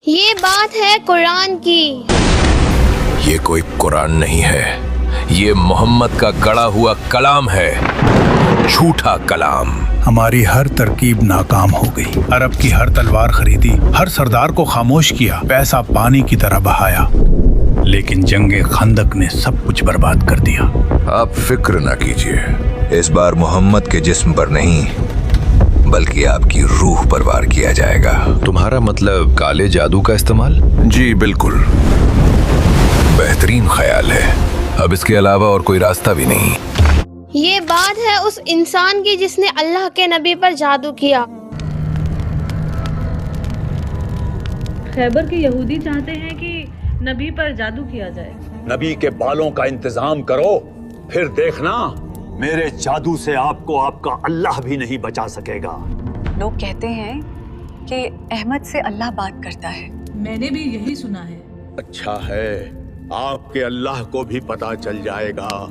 یہ بات ہے قرآن کی۔ یہ کوئی قرآن نہیں ہے، یہ محمد کا گڑا ہوا کلام ہے، جھوٹا کلام۔ ہماری ہر ترکیب ناکام ہو گئی، عرب کی ہر تلوار خریدی، ہر سردار کو خاموش کیا، پیسہ پانی کی طرح بہایا، لیکن جنگ خندق نے سب کچھ برباد کر دیا۔ آپ فکر نہ کیجیے، اس بار محمد کے جسم پر نہیں بلکہ آپ کی روح پر وار کیا جائے گا۔ تمہارا مطلب کالے جادو کا استعمال؟ جی بالکل، بہترین خیال ہے، اب اس کے علاوہ اور کوئی راستہ بھی نہیں۔ یہ بات ہے اس انسان کی جس نے اللہ کے نبی پر جادو کیا۔ خیبر کے یہودی چاہتے ہیں کہ نبی پر جادو کیا جائے۔ نبی کے بالوں کا انتظام کرو، پھر دیکھنا میرے جادو سے آپ کو آپ کا اللہ بھی نہیں بچا سکے گا۔ لوگ کہتے ہیں کہ احمد سے اللہ بات کرتا ہے۔ میں نے بھی یہی سنا ہے۔ اچھا ہے، آپ کے اللہ کو بھی پتا چل جائے گا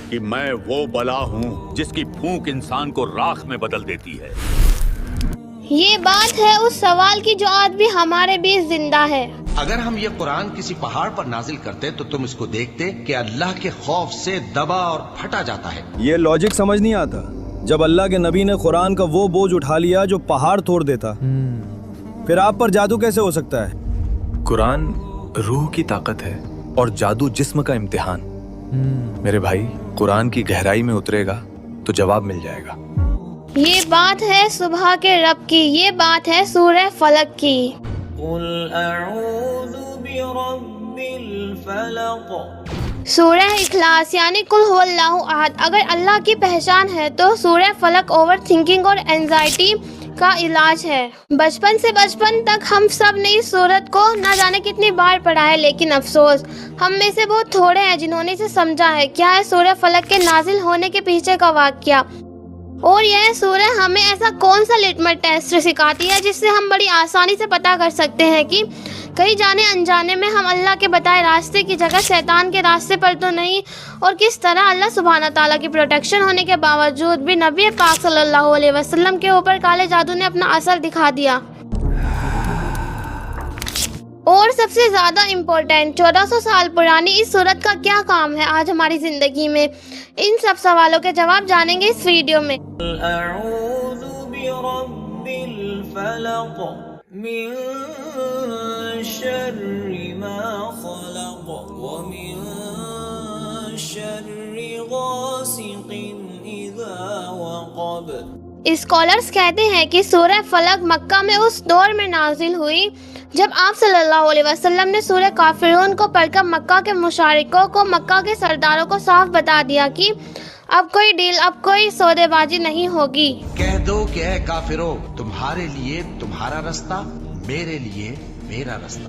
کہ میں وہ بلا ہوں جس کی پھونک انسان کو راکھ میں بدل دیتی ہے۔ یہ بات ہے اس سوال کی جو آج بھی ہمارے بیچ زندہ ہے۔ اگر ہم یہ قرآن کسی پہاڑ پر نازل کرتے تو تم اس کو دیکھتے کہ اللہ کے خوف سے دبا اور پھٹا جاتا ہے۔ یہ لاجک سمجھ نہیں آتا، جب اللہ کے نبی نے قرآن کا وہ بوجھ اٹھا لیا جو پہاڑ توڑ دیتا، پھر آپ پر جادو کیسے ہو سکتا ہے؟ قرآن روح کی طاقت ہے اور جادو جسم کا امتحان۔ میرے بھائی، قرآن کی گہرائی میں اترے گا تو جواب مل جائے گا۔ یہ بات ہے صبح کے رب کی، یہ بات ہے سورہ فلق کی۔ قل اعوذ برب الفلق۔ سورہ اخلاص یعنی قل هو اللہ احد۔ اگر اللہ کی پہچان ہے تو سورہ فلق اوور تھنکنگ اور اینزائٹی کا علاج ہے۔ بچپن سے بچپن تک ہم سب نے اس سورت کو نہ جانے کتنی بار پڑھا ہے، لیکن افسوس ہم میں سے بہت تھوڑے ہیں جنہوں نے اسے سمجھا ہے۔ کیا ہے سورہ فلق کے نازل ہونے کے پیچھے کا واقعہ، اور یہ سورہ ہمیں ایسا کون سا لٹمس ٹیسٹ سکھاتی ہے جس سے ہم بڑی آسانی سے پتہ کر سکتے ہیں کہ کہیں جانے انجانے میں ہم اللہ کے بتائے راستے کی جگہ شیطان کے راستے پر تو نہیں، اور کس طرح اللہ سبحانہ تعالیٰ کی پروٹیکشن ہونے کے باوجود بھی نبی پاک صلی اللہ علیہ وسلم کے اوپر کالے جادو نے اپنا اثر دکھا دیا۔ اور سب سے زیادہ امپورٹنٹ، 1400 سال پرانی اس سورت کا کیا کام ہے آج ہماری زندگی میں؟ ان سب سوالوں کے جواب جانیں گے اس ویڈیو میں۔ اعوذ برب الفلق من شر ما خلق ومن شر غاسق اذا وقب۔ اسکالرز کہتے ہیں کہ سورہ فلق مکہ میں اس دور میں نازل ہوئی جب آپ صلی اللہ علیہ وسلم نے سورہ کافرون کو پڑھ کر مکہ کے مشرکوں کو، مکہ کے سرداروں کو صاف بتا دیا کہ اب کوئی ڈیل، اب کوئی سودے بازی نہیں ہوگی۔ کہہ دو کہ اے کافرو، تمہارے لیے تمہارا رستہ، میرے لیے میرا رستہ۔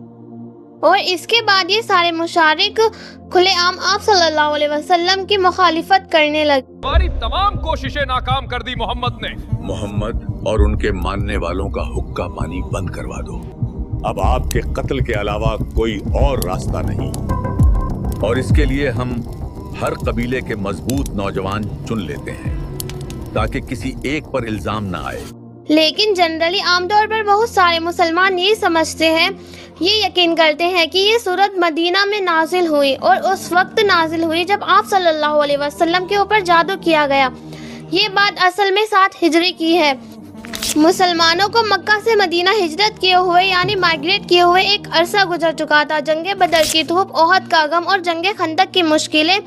اور اس کے بعد یہ سارے مشرک کھلے عام آپ صلی اللہ علیہ وسلم کی مخالفت کرنے لگے۔ ہماری تمام کوششیں ناکام کر دی محمد نے۔ محمد اور ان کے ماننے والوں کا حقہ پانی بند کروا دو۔ اب آپ کے قتل کے علاوہ کوئی اور راستہ نہیں، اور اس کے لیے ہم ہر قبیلے کے مضبوط نوجوان چن لیتے ہیں تاکہ کسی ایک پر الزام نہ آئے۔ لیکن جنرلی عام طور پر بہت سارے مسلمان یہ سمجھتے ہیں، یہ یقین کرتے ہیں کہ یہ سورت مدینہ میں نازل ہوئی اور اس وقت نازل ہوئی جب آپ صلی اللہ علیہ وسلم کے اوپر جادو کیا گیا۔ یہ بات اصل میں 7 ہجری کی ہے۔ مسلمانوں کو مکہ سے مدینہ ہجرت کیے ہوئے یعنی مائگریٹ کیے ہوئے ایک عرصہ گزر چکا تھا۔ جنگ بدر کی دھوپ، احد کا غم اور جنگ خندق کی مشکلیں،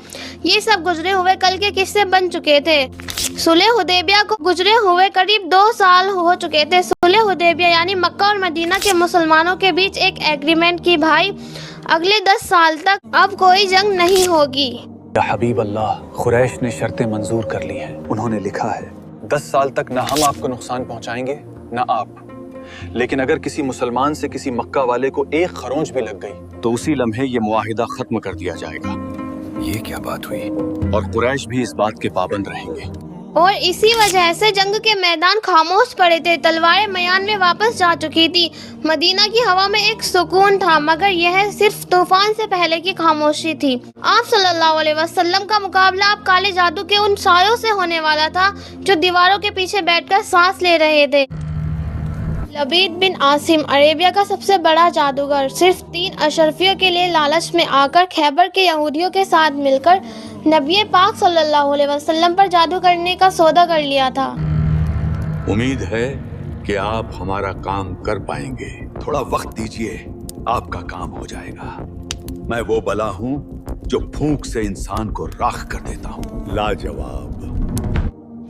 یہ سب گزرے ہوئے کل کے قصے بن چکے تھے۔ صلح حدیبیہ کو گزرے ہوئے قریب 2 سال ہو چکے تھے۔ صلح حدیبیہ یعنی مکہ اور مدینہ کے مسلمانوں کے بیچ ایک ایگریمنٹ کی بھائی اگلے 10 سال تک اب کوئی جنگ نہیں ہوگی۔ یا حبیب اللہ، قریش نے شرطیں منظور کر لی ہیں۔ انہوں نے لکھا ہے 10 سال تک نہ ہم آپ کو نقصان پہنچائیں گے نہ آپ، لیکن اگر کسی مسلمان سے کسی مکہ والے کو ایک خرونچ بھی لگ گئی تو اسی لمحے یہ معاہدہ ختم کر دیا جائے گا۔ یہ کیا بات ہوئی؟ اور قریش بھی اس بات کے پابند رہیں گے۔ اور اسی وجہ سے جنگ کے میدان خاموش پڑے تھے، تلواریں میان میں واپس جا چکی تھی، مدینہ کی ہوا میں ایک سکون تھا، مگر یہ صرف طوفان سے پہلے کی خاموشی تھی۔ آپ صلی اللہ علیہ وسلم کا مقابلہ آپ کالے جادو کے ان سایوں سے ہونے والا تھا جو دیواروں کے پیچھے بیٹھ کر سانس لے رہے تھے۔ लबीद बिन आसिम अरेबिया का सबसे बड़ा जादूगर सिर्फ 3 अशरफियों के लिए लालच में आकर खैबर के यहूदियों के साथ मिलकर नबी पाक सल्लल्लाहु अलैहि वसल्लम पर जादू करने का सौदा कर लिया था। उम्मीद है कि आप हमारा काम कर पाएंगे। थोड़ा वक्त दीजिए, आपका काम हो जाएगा। मैं वो बला हूँ जो फूंक से इंसान को राख कर देता हूँ। लाजवाब।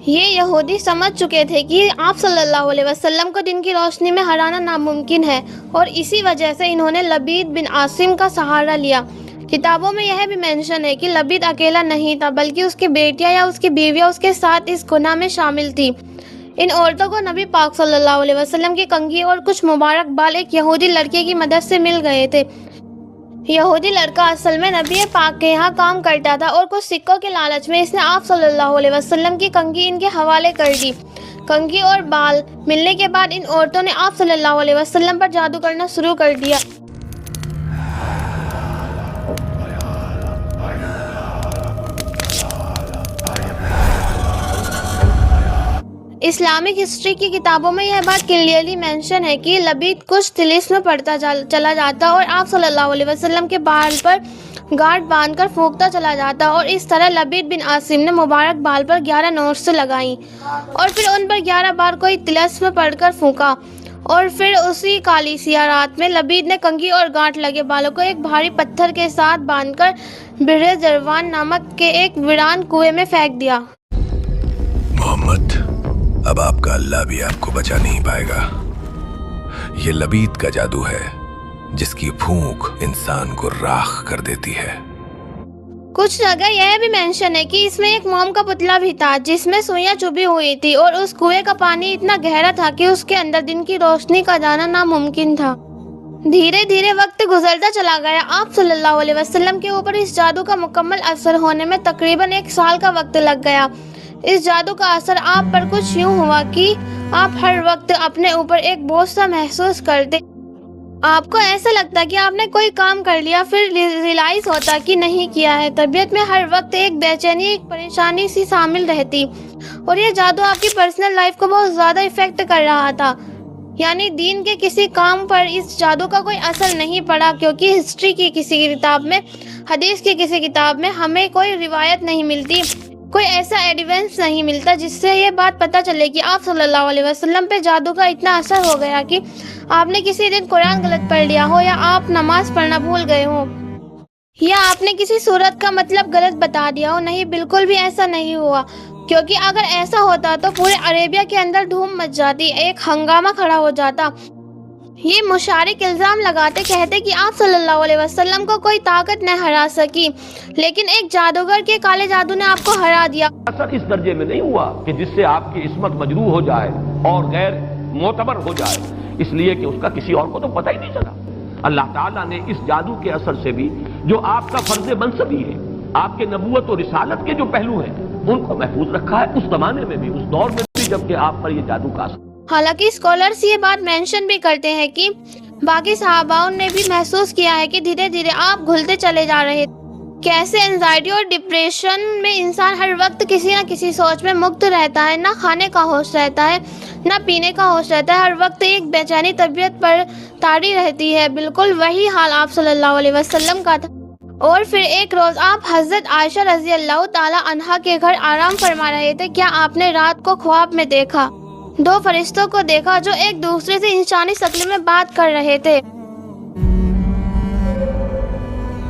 ये यहूदी समझ चुके थे कि आप सल्लल्लाहु अलैहि वसल्लम को दिन की रोशनी में हराना नामुमकिन है और इसी वजह से इन्होंने लबीद बिन आसिम का सहारा लिया। किताबों में यह भी मेंशन है कि लबीद अकेला नहीं था बल्कि उसकी बेटियां या उसकी बीवियां उसके साथ इस गुनाह में शामिल थी। इन औरतों को नबी पाक सल्लल्लाहु अलैहि वसल्लम की कंघी और कुछ मुबारक बाल एक यहूदी लड़के की मदद से मिल गए थे। यहूदी लड़का असल में नबी पाक के यहाँ काम करता था और कुछ सिक्कों के लालच में इसने आप सल्लल्लाहु अलैहि वसल्लम की कंघी इनके हवाले कर दी। कंघी और बाल मिलने के बाद इन औरतों ने आप सल्लल्लाहु अलैहि वसल्लम पर जादू करना शुरू कर दिया। इस्लामिक हिस्ट्री की किताबों में यह बात क्लियरली मेंशन है कि लबीद कुछ तिलिस्म पढ़ता चला जाता और आप सल्लल्लाहु अलैहि वसल्लम के बाल पर गांठ बांधकर फूंकता चला जाता और इस तरह लबीद बिन आसिम ने मुबारक बाल पर 11 नोट्स लगाई और फिर उन पर 11 बार कोई तिलिस्म पढ़कर फूंका और फिर उसी कालीसिया रात में लबीद ने कंघी और गांठ लगे बालों को एक भारी पत्थर के साथ बांधकर बिरे जरवान नामक के एक वीरान कुएं में फेंक दिया। मोहम्मद, अब आपका अल्लाह भी आपको बचा नहीं पाएगा। ये लबीद का जादू है जिसकी फूंक इंसान को राख कर देती है। कुछ जगह यह भी मेंशन है कि इसमें एक मोम का पुतला भी था जिसमें सुइयां चुभी हुई थी और उस कुएं का पानी इतना गहरा था कि उसके अंदर दिन की रोशनी का जाना नामुमकिन था। धीरे धीरे वक्त गुजरता चला गया। आप सल्लल्लाहु अलैहि वसल्लम के ऊपर इस जादू का मुकम्मल असर होने में तकरीबन 1 साल का वक्त लग गया। इस जादू का असर आप पर कुछ यूं हुआ कि आप हर वक्त अपने ऊपर एक बोझ सा महसूस करते। आपको ऐसा लगता कि आपने कोई काम कर लिया, फिर रियलाइज होता कि नहीं किया है। तबीयत में हर वक्त एक बेचैनी, एक परेशानी सी शामिल रहती और ये जादू आपकी पर्सनल लाइफ को बहुत ज्यादा इफेक्ट कर रहा था। यानी दीन के किसी काम पर इस जादू का कोई असर नहीं पड़ा, क्योंकि हिस्ट्री की किसी किताब में, हदीस की किसी किताब में हमें कोई रिवायत नहीं मिलती, कोई ऐसा एविडेंस नहीं मिलता जिससे ये बात पता चले कि आप सल्लल्लाहु अलैहि वसल्लम पे जादू का इतना असर हो गया कि आपने किसी दिन कुरान गलत पढ़ लिया हो या आप नमाज पढ़ना भूल गए हो या आपने किसी सूरत का मतलब गलत बता दिया हो। नहीं, बिल्कुल भी ऐसा नहीं हुआ, क्योंकि अगर ऐसा होता तो पूरे अरेबिया के अंदर धूम मच जाती, एक हंगामा खड़ा हो जाता। ये मुशारिक इल्जाम लगाते, कहते कि आप सल्लल्लाहु अलैहि वसल्लम को कोई ताकत न हरा सकी, लेकिन एक जादूगर के काले जादू ने आपको हरा दिया। असर इस दर्जे में नहीं हुआ कि जिससे आपकी इस्मत मजरूह हो जाए और गैर मोतबर हो जाए, इसलिए कि उसका किसी और को तो पता ही नहीं चला। अल्लाह ताला ने इस जादू के असर से भी जो आपका फर्ज मनसबी है, आपके नबूवत और रिसालत के जो पहलू हैं, उनको महफूज रखा है, उस जमाने में भी, उस दौर में भी जबकि आप पर ये जादू का असर। हालांकि स्कॉलर्स ये बात मेंशन भी करते हैं कि बाकी सहाबाओं ने भी महसूस किया है कि धीरे धीरे आप घुलते चले जा रहे, कैसे एंजाइटी और डिप्रेशन में इंसान हर वक्त किसी न किसी सोच में मुक्त रहता है, ना खाने का होश रहता है, ना पीने का होश रहता है, हर वक्त एक बेचैनी तबीयत पर ताड़ी रहती है। बिल्कुल वही हाल आप सल्लल्लाहु अलैहि वसल्लम का था। और फिर एक रोज आप हजरत आयशा रजी अल्लाह ताला अन्हा के घर आराम फरमा रहे थे। क्या आपने रात को ख्वाब में देखा 2 फरिश्तों को देखा जो एक दूसरे से इंसानी शक्ल में बात कर रहे थे।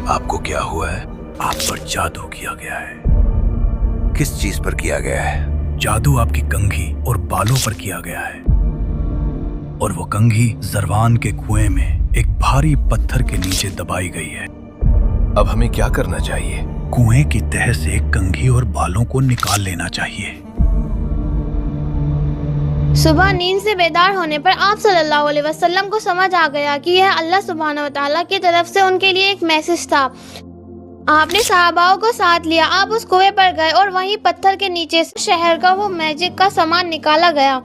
आपको क्या हुआ है? आप पर जादू किया गया है। किस चीज पर किया गया है? जादू आपकी कंघी और बालों पर किया गया है, और वो कंघी जरवान के कुएं में एक भारी पत्थर के नीचे दबाई गई है। अब हमें क्या करना चाहिए? कुएं की तह से कंघी और बालों को निकाल लेना चाहिए। सुबह नींद से बेदार होने पर आप सल्लल्लाहु अलैहि वसल्लम को समझ आ गया कि यह अल्लाह सुब्हानहू व तआला की तरफ से उनके लिए एक मैसेज था। आपने सहाबाओं को साथ लिया, आप उस कुएं पर गए और वहीं पत्थर के नीचे से शहर का वो मैजिक का सामान निकाला गया।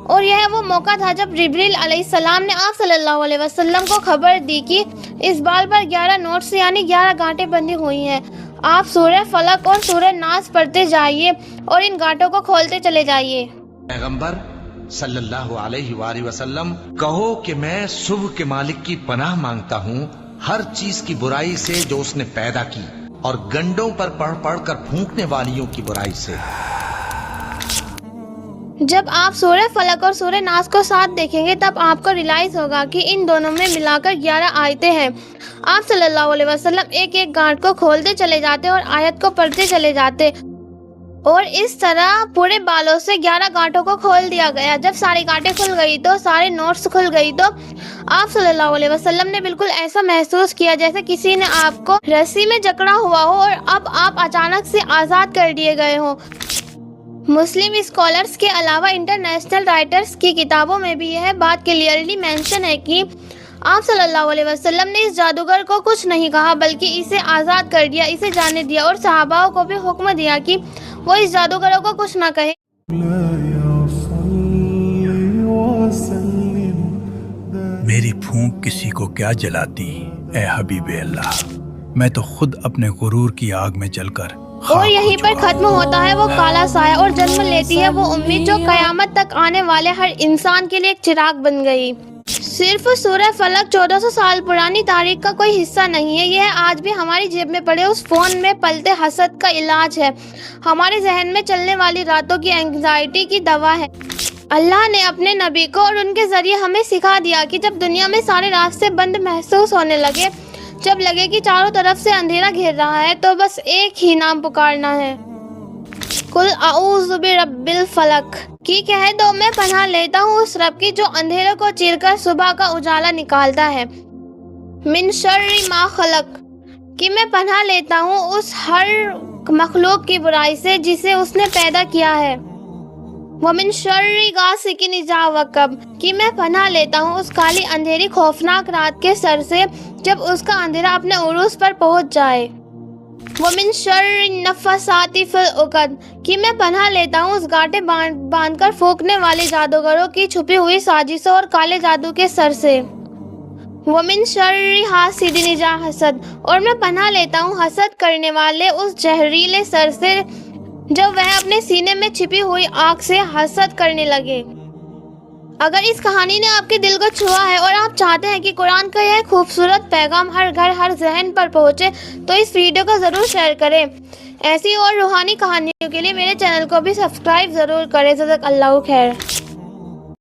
और यह वो मौका था जब जिब्रील अलैहिस्सलाम ने आप सल्लल्लाहु अलैहि वसल्लम को खबर दी कि इस बाल पर 11 नोट्स यानी 11 गांठें बंधी हुई हैं। आप सूरह फलक और सूरह नास पढ़ते जाइए और इन गांठों को खोलते चले जाइए। पैगंबर, सल्लल्लाहु अलैहि वाली वसल्लम, कहो कि मैं सुबह के मालिक की पनाह मांगता हूँ हर चीज की बुराई से जो उसने पैदा की और गंडों पर पढ़ पढ़ कर फूंकने वालियों की बुराई से। जब आप सूरह फलक और सूरह नास को साथ देखेंगे तब आपको रियलाइज होगा कि इन दोनों में मिलाकर 11 आयतें हैं। आप सल्लल्लाहु अलैहि वसल्लम एक एक गांठ को खोलते चले जाते और आयत को पढ़ते चले जाते और इस तरह पूरे बालों से 11 गांठों को खोल दिया गया। जब सारी गांठें खुल गई तो सारे नोट्स खुल गई तो आप सल्लल्लाहु अलैहि वसल्लम ने बिल्कुल ऐसा महसूस किया जैसे किसी ने आपको रस्सी में जकड़ा हुआ हो और अब आप अचानक से आज़ाद कर दिए गए हो। मुस्लिम स्कॉलर्स के अलावा इंटरनेशनल राइटर्स की किताबों में भी यह बात क्लियरली मेंशन है कि आप सल्लल्लाहु अलैहि वसल्लम ने इस जादूगर को कुछ नहीं कहा बल्कि इसे आज़ाद कर दिया, इसे जाने दिया और सहाबाओं को भी हुक्म दिया कि वो इस जादूगरों को कुछ ना कहे। मेरी फूंक किसी को क्या जलाती ए हबीबे अल्लाह, मैं तो खुद अपने गुरूर की आग में जलकर। और यहीं पर खत्म होता है वो काला साया और जन्म लेती है वो उम्मीद जो कयामत तक आने वाले हर इंसान के लिए एक चिराग बन गई। सिर्फ सूरह फलक 1400 साल पुरानी तारीख का कोई हिस्सा नहीं है, यह आज भी हमारी जेब में पड़े उस फोन में पलते हसद का इलाज है, हमारे जहन में चलने वाली रातों की एंग्जाइटी की दवा है। अल्लाह ने अपने नबी को और उनके जरिए हमें सिखा दिया कि जब दुनिया में सारे रास्ते बंद महसूस होने लगे, जब लगे कि चारों तरफ से अंधेरा घेर रहा है, तो बस एक ही नाम पुकारना है, कुल अऊज़ु बिरब्बिल फलक, कि कह दो मैं पनाह लेता हूँ उस रब की जो अंधेरों को चीरकर सुबह का उजाला निकालता है, मिन शर्रि मा खलक, कि मैं पनाह लेता हूँ उस हर मखलूक की बुराई से जिसे उसने पैदा किया है, व मिन शर्रि गासिकिन इज़ा वक़ब, कि मैं पनाह लेता हूँ उस काली अंधेरी खौफनाक रात के सर से जब उसका अंधेरा अपने उरूस पर पहुंच जाए, वो मिन शर्रि नफ़्फ़ासाति फ़िल उक़द, कि मैं पनाह लेता हूँ उस गांठें बांधकर फूंकने वाले जादूगरों की छुपी हुई साजिशों और काले जादू के सर से, वो मिन शर्रि हासिदिन इज़ा हसद, और मैं पनाह लेता हूँ हसद करने वाले उस जहरीले सर से जब वह अपने सीने में छिपी हुई आग से हसद करने लगे। अगर इस कहानी ने आपके दिल को छुआ है और आप चाहते हैं कि कुरान का यह खूबसूरत पैगाम हर घर हर ज़हन पर पहुंचे तो इस वीडियो को ज़रूर शेयर करें। ऐसी और रूहानी कहानियों के लिए मेरे चैनल को भी सब्सक्राइब ज़रूर करें। जज़ाकल्लाहु खैर।